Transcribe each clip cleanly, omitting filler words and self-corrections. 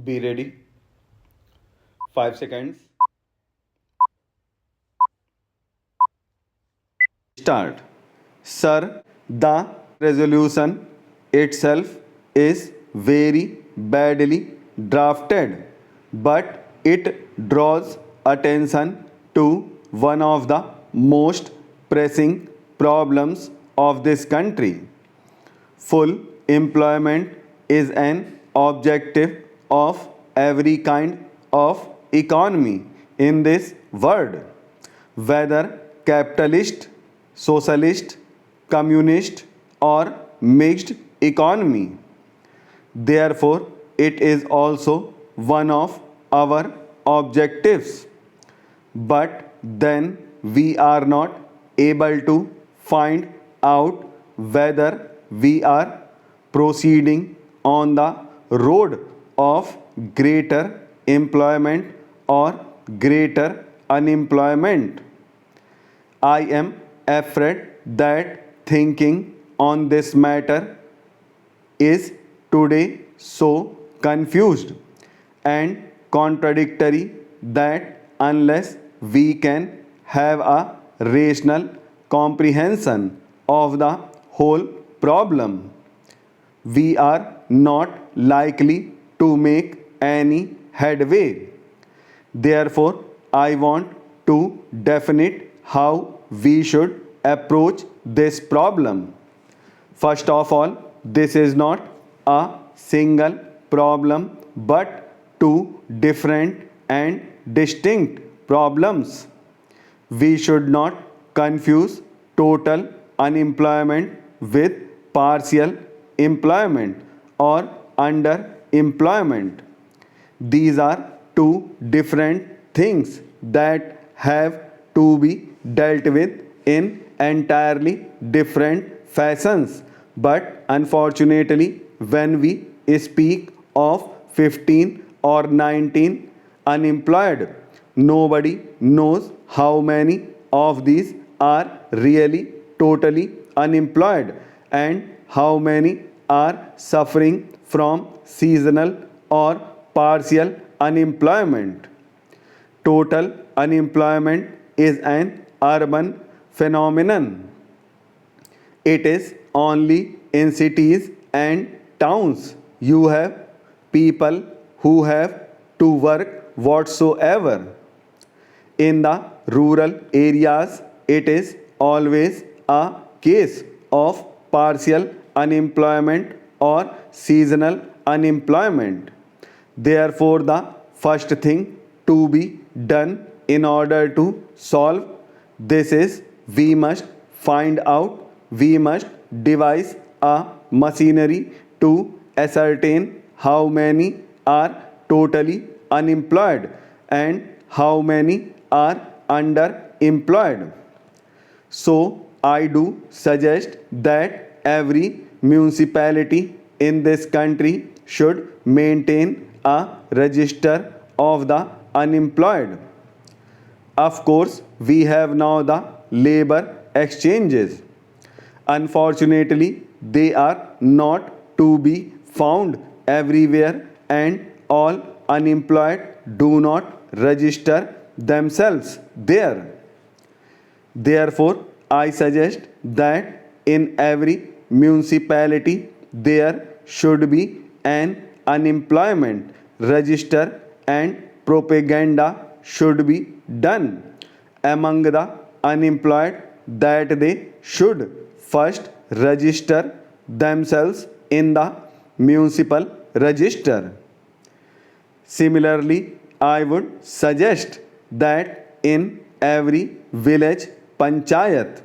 Be ready. 5 seconds. Start. Sir, the resolution itself is very badly drafted, but it draws attention to one of the most pressing problems of this country. Full employment is an objective of every kind of economy in this world, whether capitalist, socialist, communist, or mixed economy. Therefore, it is also one of our objectives. But then we are not able to find out whether we are proceeding on the road of greater employment or greater unemployment. I am afraid that thinking on this matter is today so confused and contradictory that unless we can have a rational comprehension of the whole problem, we are not likely to make any headway. Therefore, I want to definite how we should approach this problem. First of all, this is not a single problem but two different and distinct problems. We should not confuse total unemployment with partial employment or underemployment. These are two different things that have to be dealt with in entirely different fashions. But unfortunately, when we speak of 15 or 19 unemployed, nobody knows how many of these are really totally unemployed and how many are suffering from seasonal or partial unemployment. Total unemployment is an urban phenomenon. It is only in cities and towns you have people who have to work whatsoever. In the rural areas, it is always a case of partial unemployment or seasonal unemployment. Therefore, the first thing to be done in order to solve this is we must devise a machinery to ascertain how many are totally unemployed and how many are underemployed. So, I do suggest that every municipality in this country should maintain a register of the unemployed. Of course, we have now the labor exchanges. Unfortunately, they are not to be found everywhere, and all unemployed do not register themselves there. Therefore, I suggest that in every municipality there should be an unemployment register and propaganda should be done among the unemployed that they should first register themselves in the municipal register. Similarly, I would suggest that in every village panchayat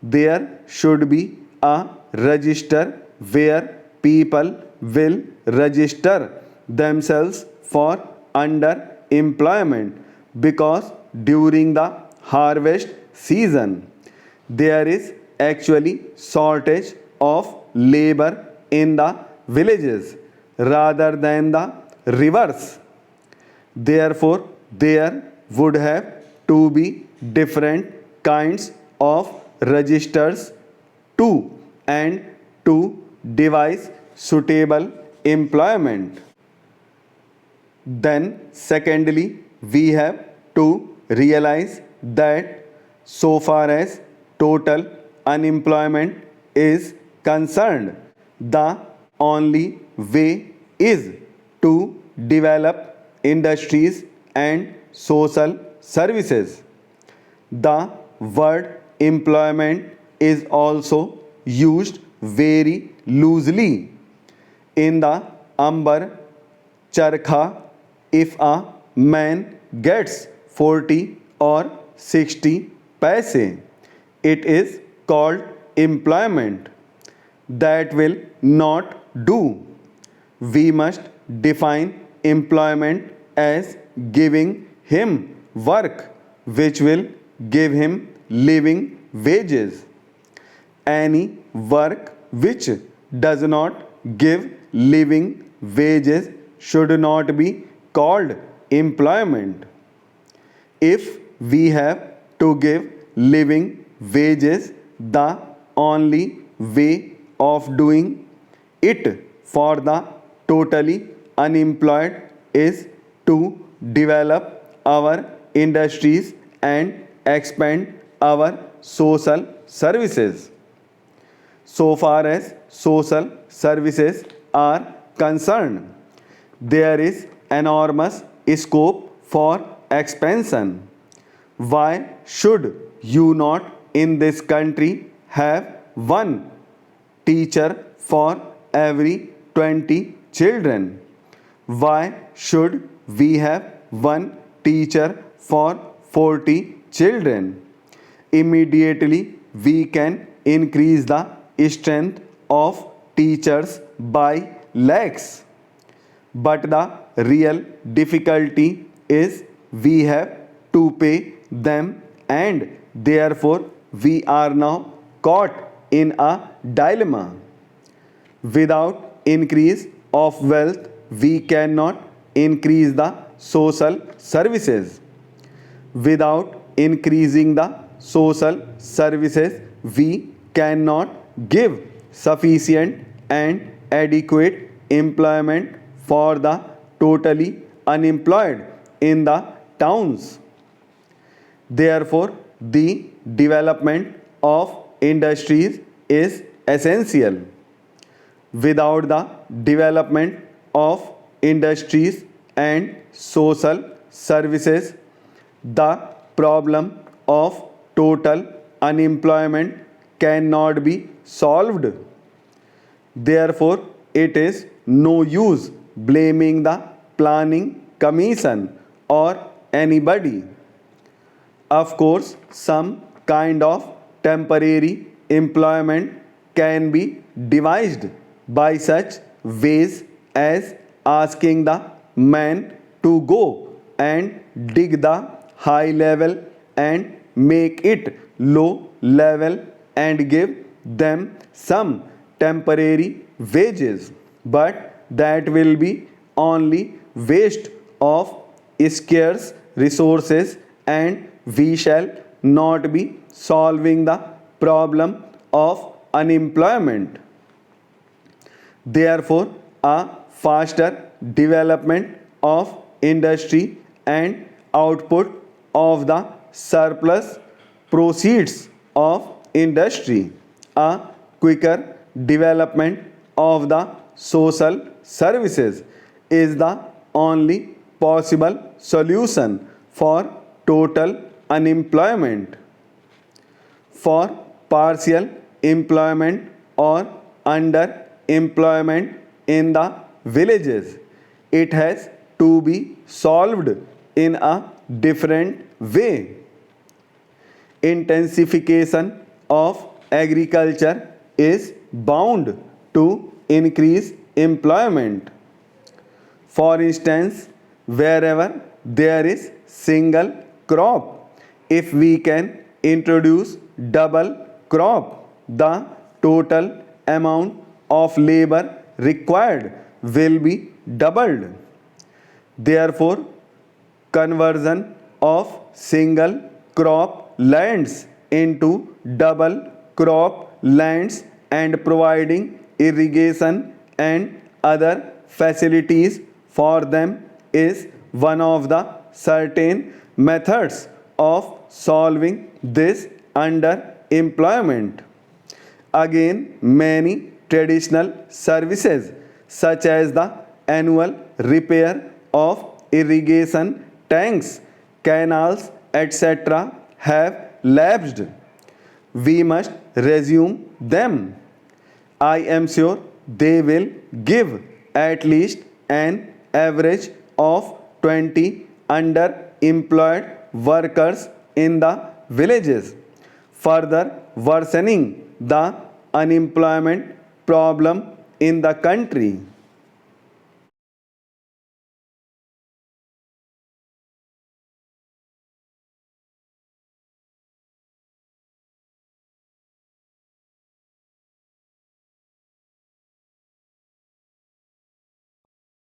there should be a register where people will register themselves for underemployment, because during the harvest season there is actually shortage of labor in the villages rather than the reverse. Therefore, there would have to be different kinds of registers too, and to devise suitable employment. Then, secondly, we have to realize that so far as total unemployment is concerned, the only way is to develop industries and social services. The word employment is also used very loosely in the Ambar Charkha. If a man gets 40 or 60 paise, it is called employment. That will not do. We must define employment as giving him work which will give him living wages. Any work which does not give living wages should not be called employment. If we have to give living wages, the only way of doing it for the totally unemployed is to develop our industries and expand our social services. So far as social services are concerned, there is enormous scope for expansion. Why should you not in this country have one teacher for every 20 children? Why should we have one teacher for 40 children? Immediately we can increase the strength of teachers by lakhs. But the real difficulty is we have to pay them, and therefore we are now caught in a dilemma. Without increase of wealth, we cannot increase the social services. Without increasing the social services, we cannot give sufficient and adequate employment for the totally unemployed in the towns. Therefore, the development of industries is essential. Without the development of industries and social services, the problem of total unemployment cannot be solved. Therefore, it is no use blaming the planning commission or anybody. Of course, some kind of temporary employment can be devised by such ways as asking the man to go and dig the high level and make it low level and give them some temporary wages. But that will be only waste of scarce resources, and we shall not be solving the problem of unemployment. Therefore, a faster development of industry and output of the surplus proceeds of industry, a quicker development of the social services is the only possible solution for total unemployment. For partial employment or underemployment in the villages, it has to be solved in a different way. Intensification of agriculture is bound to increase employment. For instance, wherever there is single crop, if we can introduce double crop, the total amount of labor required will be doubled. Therefore, conversion of single crop lands into double crop lands and providing irrigation and other facilities for them is one of the certain methods of solving this underemployment. Again, many traditional services such as the annual repair of irrigation tanks, canals, etc. have lapsed. We must resume them. I am sure they will give at least an average of 20 underemployed workers in the villages, further worsening the unemployment problem in the country.